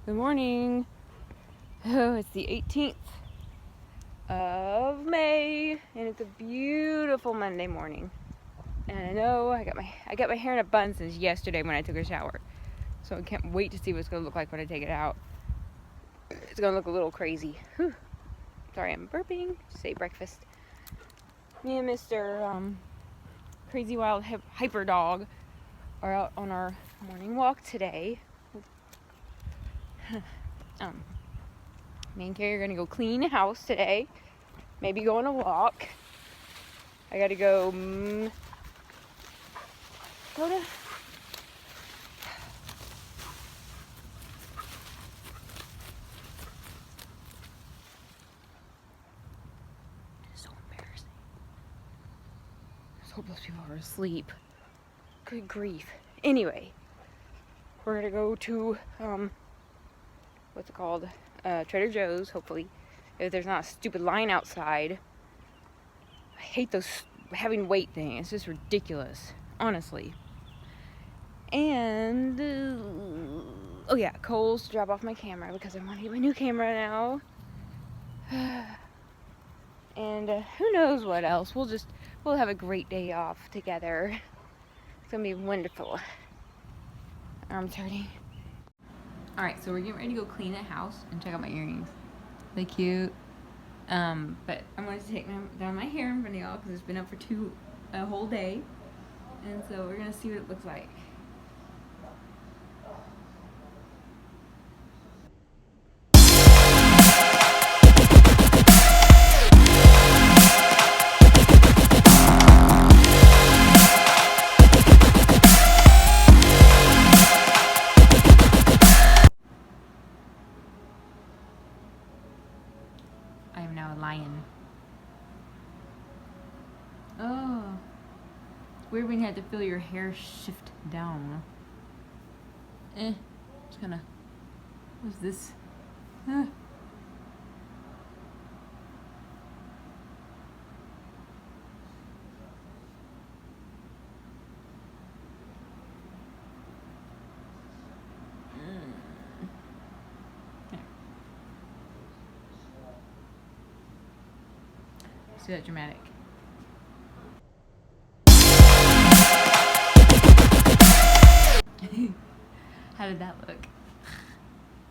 Good morning. Oh, it's the 18th of May, and it's a beautiful Monday morning. And I know I got my hair in a bun since yesterday when I took a shower, so I can't wait to see what it's gonna look like when I take it out. It's gonna look a little crazy. Whew. Sorry, I'm burping. Say breakfast. Me and Mr. Crazy Wild Hyper Dog are out on our morning walk today. Me and Carrie are gonna go clean the house today. Maybe go on a walk. I gotta go. Koda. So embarrassing. I hope those people are asleep. Good grief. Anyway, we're gonna go to what's it called? Trader Joe's, hopefully. If there's not a stupid line outside. I hate those having wait thing. It's just ridiculous, honestly. And oh yeah, Kohl's to drop off my camera because I want to get my new camera now. And who knows what else? We'll have a great day off together. It's gonna be wonderful. Arms hurting. All right, so we're getting ready to go clean the house and check out my earrings. They cute. But I'm going to take down my hair in front of y'all because it's been up for a whole day. And so we're going to see what it looks like. I am now a lion. Oh. It's weird when you have to feel your hair shift down. Just kinda. What's this? See that dramatic. How did that look?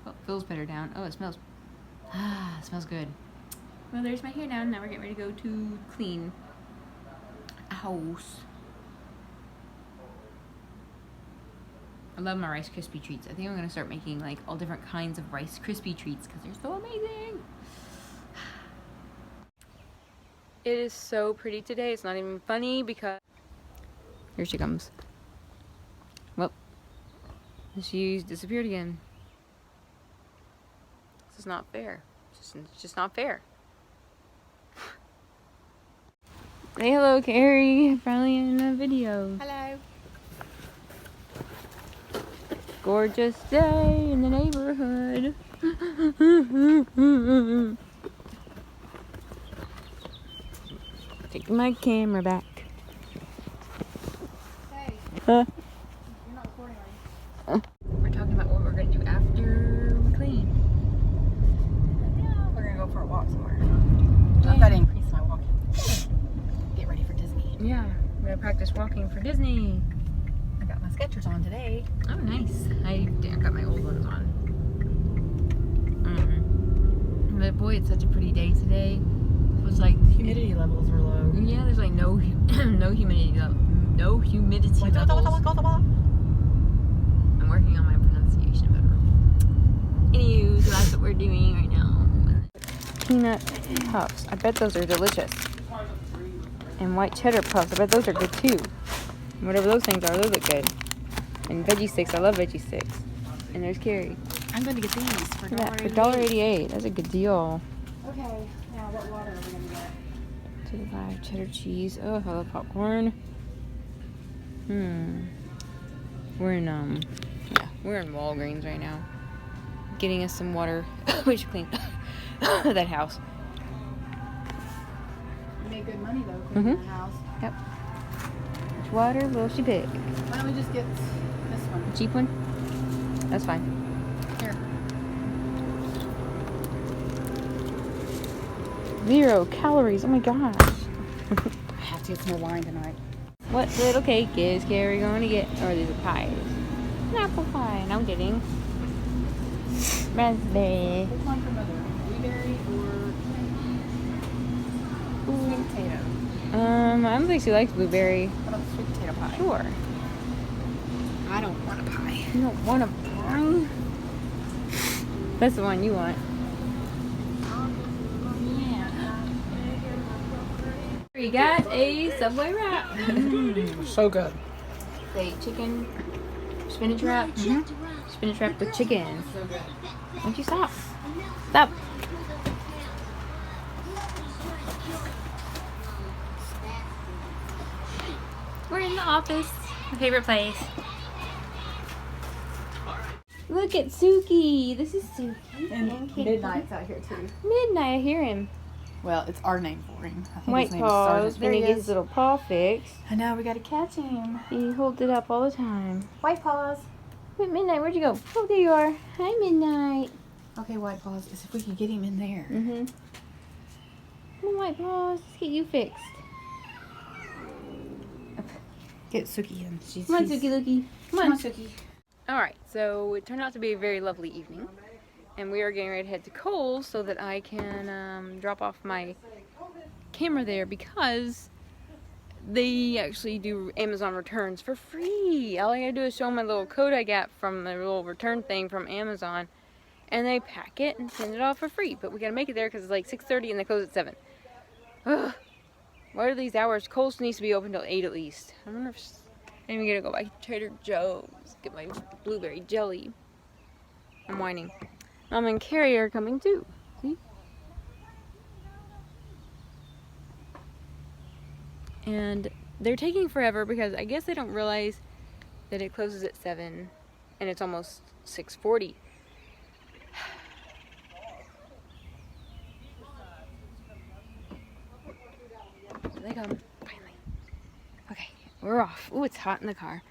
Oh, it feels better down. Oh, it smells. It smells good. Well, there's my hair down. Now we're getting ready to go to clean a house. I love my Rice Krispie treats. I think I'm gonna start making like all different kinds of Rice Krispie treats because they're so amazing. It is so pretty today. It's not even funny because here she comes. Well, she's disappeared again. This is not fair. It's just not fair. Say hello, Carrie. Finally in a video. Hello. Gorgeous day in the neighborhood. Taking my camera back. Hey. Huh? You're not recording, are you? We're talking about what we're going to do after we clean. Yeah, we're gonna go for a walk somewhere. I've got to increase my walking. Get ready for Disney. Yeah, I'm going to practice walking for Disney. I got my Skechers on today. Oh, nice. I got my old ones on. But boy, it's such a pretty day today. It was like Humidity levels are low. yeah, there's like no humidity levels. I'm working on my pronunciation better. Anywho, so that's what we're doing right now. Peanut puffs. I bet those are delicious. And white cheddar puffs. I bet those are good too. And whatever those things are, those look good. And veggie sticks. I love veggie sticks. And there's Carrie. I'm going to get these for Look at that, for $1.88. That's a good deal. Okay, now what water are we going to get? 2 cheddar cheese. Oh, I love popcorn. We're in Walgreens right now. Getting us some water. We should clean that house. We made good money though, cleaning the house. Yep. Which water will she pick? Why don't we just get this one? The cheap one? That's fine. Here. 0 calories. Oh my gosh. I have to get some more wine tonight. What little cake is Carrie going to get? Or these are pies. An apple pie. And I'm getting raspberry. Which one for mother? Blueberry or sweet potato? I don't think she likes blueberry. What about the sweet potato pie? Sure. I don't want a pie. You don't want a pie? That's the one you want. We got a Subway wrap. So good. A chicken spinach wrap. Spinach wrap with chicken. So good. Won't you stop? Stop. We're in the office. My favorite place. Look at Suki. This is Suki. And Kiki. Midnight's out here too. Midnight, I hear him. Well, it's our name for him. I think White his name is paws. Sergeant. There Then he he gets is. his little paw fixed. I know, we gotta catch him. He holds it up all the time. White paws. Wait, Midnight, where'd you go? Oh, there you are. Hi, Midnight. Okay, White paws, as if we could get him in there. Mm-hmm. Come on, White paws. Let's get you fixed. Get Suki in. Come on, Suki Lookie. Come on. Suki. Alright, so it turned out to be a very lovely evening. And we are getting ready to head to Kohl's so that I can drop off my camera there because they actually do Amazon returns for free. All I gotta do is show my little Koda gap from the little return thing from Amazon, and they pack it and send it off for free. But we gotta make it there because it's like 6:30 and they close at 7. Ugh. What are these hours? Kohl's needs to be open till 8 at least. I wonder if I'm gonna go by Trader Joe's, get my blueberry jelly. I'm whining. Mom and Carrie are coming too. See? And they're taking forever because I guess they don't realize that it closes at 7 and it's almost 6:40. Here they come, finally. Okay, we're off. Ooh, it's hot in the car.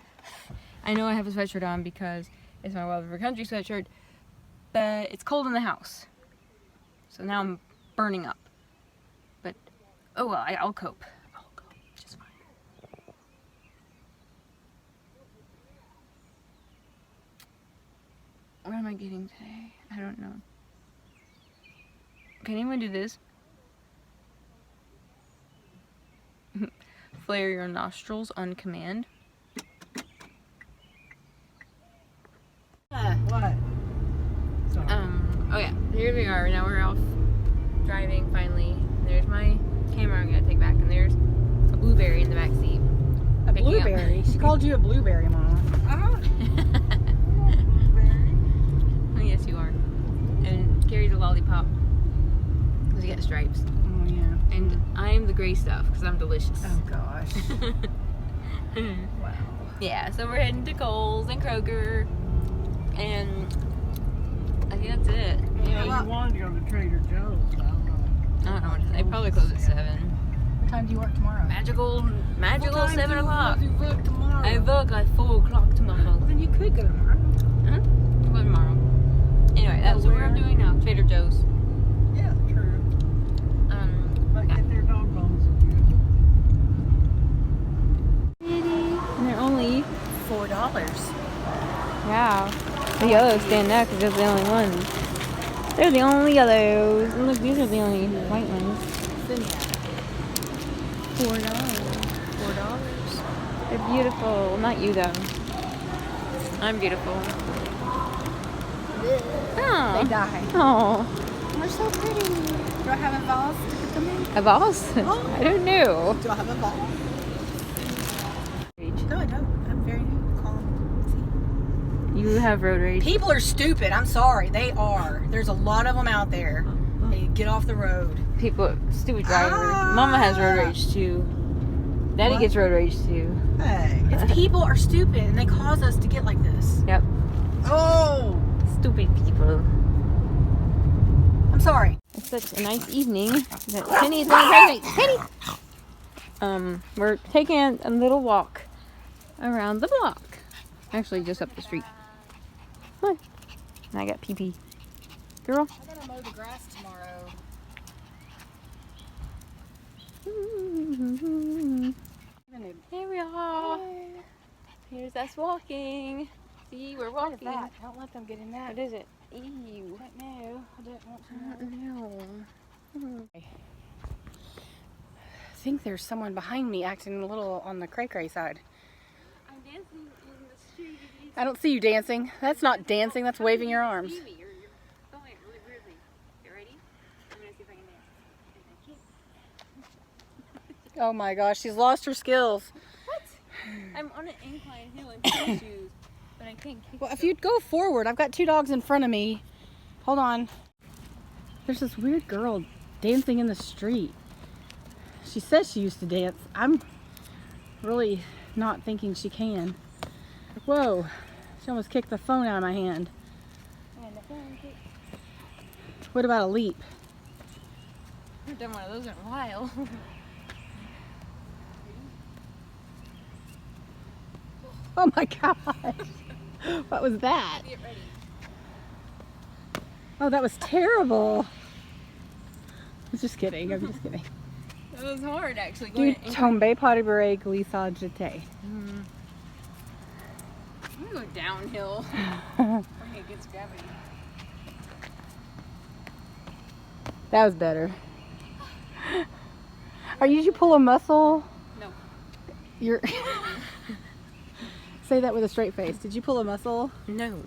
I know I have a sweatshirt on because it's my Wild River Country sweatshirt, but it's cold in the house. So now I'm burning up. But, oh well, I'll cope. I'll cope just fine. What am I getting today? I don't know. Can anyone do this? Flare your nostrils on command. What? Oh yeah, here we are. Now we're off driving finally. There's my camera I'm gonna take back, and there's a blueberry in the back seat. A Picking up. blueberry? She called you a blueberry, Mom. Oh yes, you are. And Carrie's a lollipop because you got stripes. Oh, yeah. And I'm the gray stuff because I'm delicious. Oh, gosh. Wow. Yeah, so we're heading to Kohl's and Kroger, and I think that's it. Yeah, you wanted to go to Trader Joe's. I don't know. I don't know what they probably close at 7. What time do you work tomorrow? Magical What time 7 do o'clock. you work tomorrow? I work at 4 o'clock tomorrow. Then you could go tomorrow. Huh? Go tomorrow. Anyway, that's what we're doing now. Trader Joe's. Yeah, true. But Yeah. get their dog bones and And they're only $4. wow. The yellows stand out because they're the only ones. They're the only yellows. And look, these are the only white ones. $4. They're beautiful. Not you though. I'm beautiful. Oh. They die. Oh. They're so pretty. Do I have a vase to put them in? A vase? Oh. I don't know. Do I have a vase? No, I don't. I'm very calm. You have road rage. People are stupid. I'm sorry. They are. There's a lot of them out there. Hey, get off the road. People, stupid drivers. Mama has road rage too. Daddy What? gets road rage too. Hey. It's people are stupid and they cause us to get like this. Yep. Oh! Stupid people. I'm sorry. It's such a nice evening that Penny is going pregnant. Penny! We're taking a little walk around the block. Actually, just up the street. Look. And I got pee-pee. Girl. I'm gonna mow the grass tomorrow. Here we are. Here's us walking. See, we're What is walking. that? Don't let them get in that. What is it? Ew. I don't know. I don't want to I know. don't know. I think there's someone behind me acting a little on the cray-cray side. I'm dancing in the street. I don't see you dancing. That's not dancing, that's waving your arms. See me. You're going really weirdly. You ready? I'm gonna see if I can dance. Oh my gosh, she's lost her skills. What? I'm on an incline hill in shoes, but I can't kick. Well, if you'd go forward, I've got 2 dogs in front of me. Hold on. There's this weird girl dancing in the street. She says she used to dance. I'm really not thinking she can. Whoa, she almost kicked the phone out of my hand. What about a leap? I haven't done one of those in a while. Oh my gosh. What was that? Get ready. Oh, that was terrible. I'm just kidding. I'm just kidding. That was hard, actually. Du tombe pas de beret glissa jeté. I'm gonna go downhill. Okay, it gets gravity. That was better. Did you pull a muscle? No. You're. Say that with a straight face. Did you pull a muscle? No.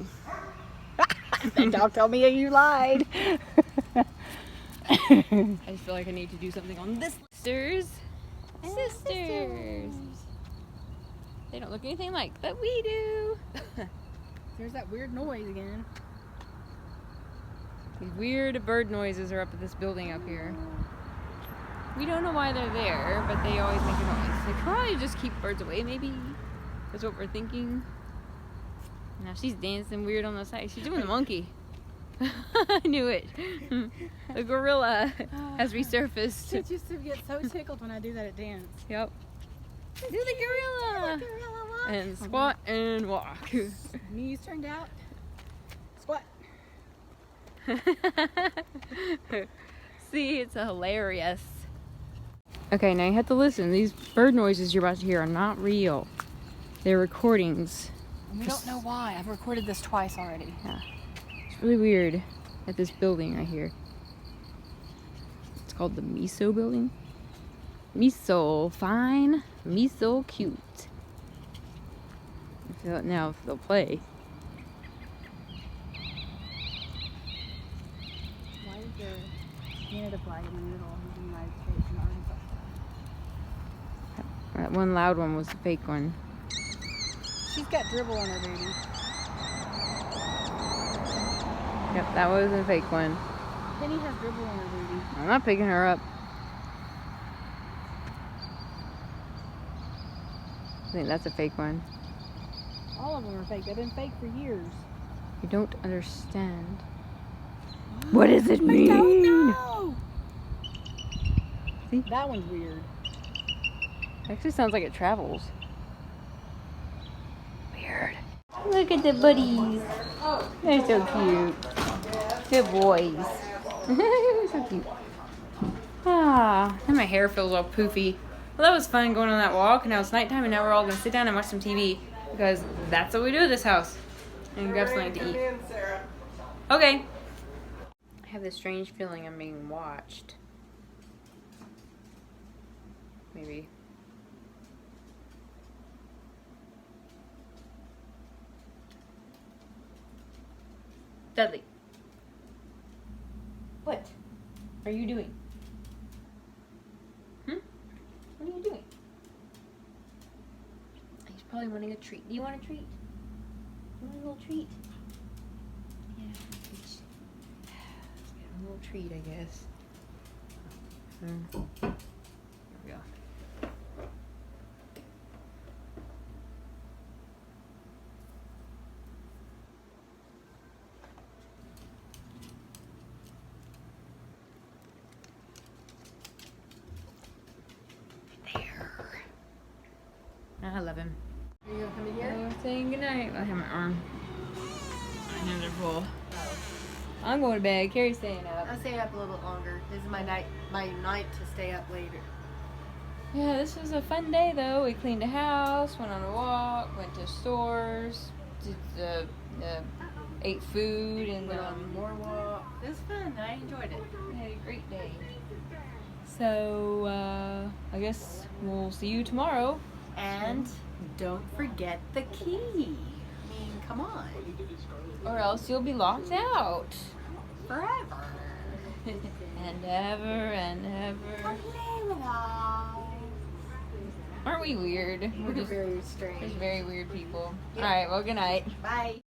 That dog told me you lied. I just feel like I need to do something on this. Sisters. They don't look anything like that we do. There's that weird noise again. These weird bird noises are up at this building up here. We don't know why they're there, but they always make a noise. They probably just keep birds away, maybe. That's what we're thinking. Now she's dancing weird on the side. She's doing the monkey. I knew it. The gorilla has resurfaced. She used to get so tickled when I do that at dance. Yep. Do the gorilla. And squat and walk. Knees turned out. Squat. See, it's hilarious. Okay, now you have to listen. These bird noises you're about to hear are not real. They're recordings. And we don't know why. I've recorded this twice already. Yeah. It's really weird at this building right here. It's called the Miso building. Miso fine, Miso cute. Now if they'll play. Why is there Canada flag in the middle of the United States and Arkansas? That one loud one was the fake one. She's got dribble on her baby. Yep, that was a fake one. Penny has dribble on her baby. I'm not picking her up. I think that's a fake one. All of them are fake. They've been fake for years. You don't understand. What does it mean? I don't know. See? That one's weird. It actually sounds like it travels. Weird. Look at the buddies. They're so cute. Good boys. So cute. Ah, and my hair feels all poofy. Well, that was fun going on that walk. Now it's nighttime, and now we're all gonna sit down and watch some TV because that's what we do at this house. And grab something to eat. Okay. I have this strange feeling I'm being watched. Maybe. Dudley. What are you doing? What are you doing? He's probably wanting a treat. Do you want a treat? You want a little treat? Yeah, let's get a little treat, I guess. Here we go. I love him. Are you gonna come in here? I'm saying goodnight. I have my arm. My hands are full. I'm going to bed. Carrie's staying up. I'll stay up a little bit longer. This is my night to stay up later. Yeah, this was a fun day though. We cleaned the house, went on a walk, went to stores, did ate food, and Went on more walk. It was fun. I enjoyed it. we had a great day. So I guess we'll see you tomorrow. And don't forget the key. I mean, come on. Or else you'll be locked out. Forever. And ever and ever. Aren't we weird? We're just very strange. very weird people. Alright, well, good night. Bye.